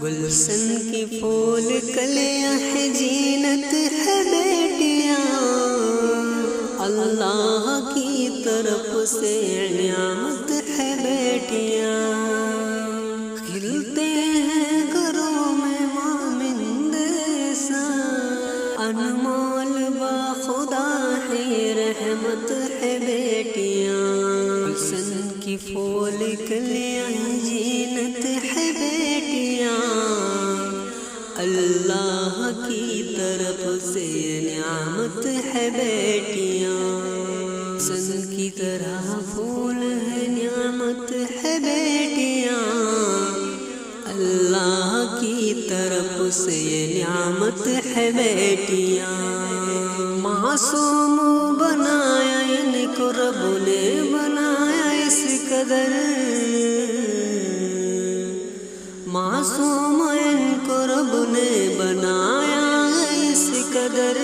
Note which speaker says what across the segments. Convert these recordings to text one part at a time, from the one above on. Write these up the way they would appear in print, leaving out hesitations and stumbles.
Speaker 1: گلشن کی پھول کلیاں ہیں زینت ہے بیٹیاں، اللہ کی طرف سے نعمت ہے بیٹیاں، کھلتے ہیں گھروں میں مامند سا، انمول با خدا ہے رحمت ہے بیٹیاں، گلشن کی پھول کلیاں ہیں زینت ہے بیٹیاں، اللہ کی طرف سے نعمت ہے بیٹیاں، گلشن کی طرح پھول ہے نعمت ہے بیٹیاں، اللہ کی طرف سے نعمت ہے بیٹیاں، معصوم بنایا ان کو رب نے بنایا اس قدر، معصوم ان کو رب نے بنایا اس قدر،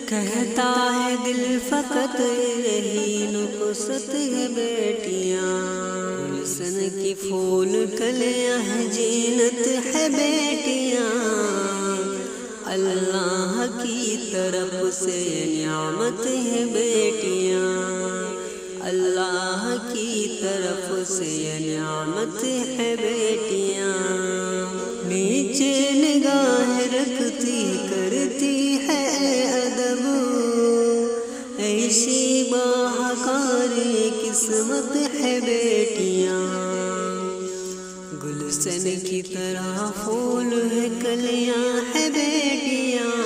Speaker 1: کہتا ہے دل فقط یہی نقصت ہے بیٹیاں، گلشن کی پھول کلیاں ہیں زینت ہے بیٹیاں، اللہ کی طرف سے نعمت ہے بیٹیاں، اللہ کی طرف سے نعمت ہے بیٹیاں، نیچے نگاہ رکھتی کرتی ہے ادب، ایسی باہکاری قسمت ہے بیٹیاں، گلشن کی طرح پھول ہے کلیاں ہے بیٹیاں،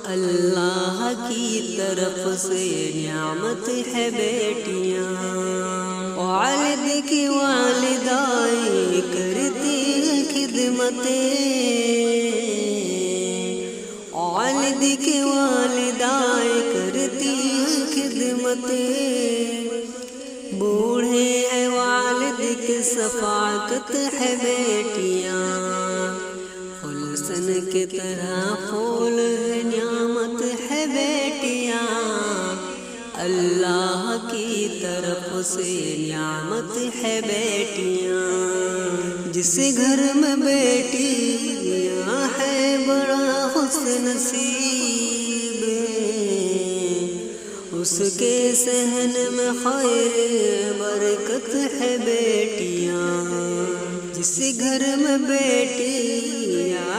Speaker 1: اللہ کی طرف سے نعمت ہے بیٹیاں، والد کی والدائی کرتی خدمتیں، والد کی والدائی کرتی خدمتیں، بوڑھے ہیں والد کی شفاعت ہے بیٹیاں، گلشن کی طرح پھول ہے نعمت ہے بیٹیاں، اللہ کی طرف سے نعمت ہے بیٹیاں، جس گھر میں بیٹیاں ہے بڑا خوش نصیب، اس کے صحن میں خیر برکت ہے بیٹیاں، جس گھر میں بیٹیاں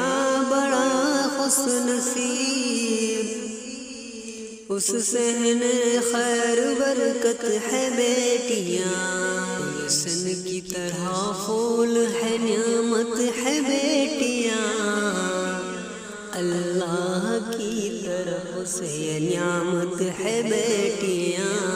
Speaker 1: بڑا خوش نصیب، اس صحن خیر برکت ہے بیٹیاں، گلشن کی طرح پھول ہے نعمت ہے بیٹیاں، اللہ کی طرف سے نعمت ہے بیٹیاں۔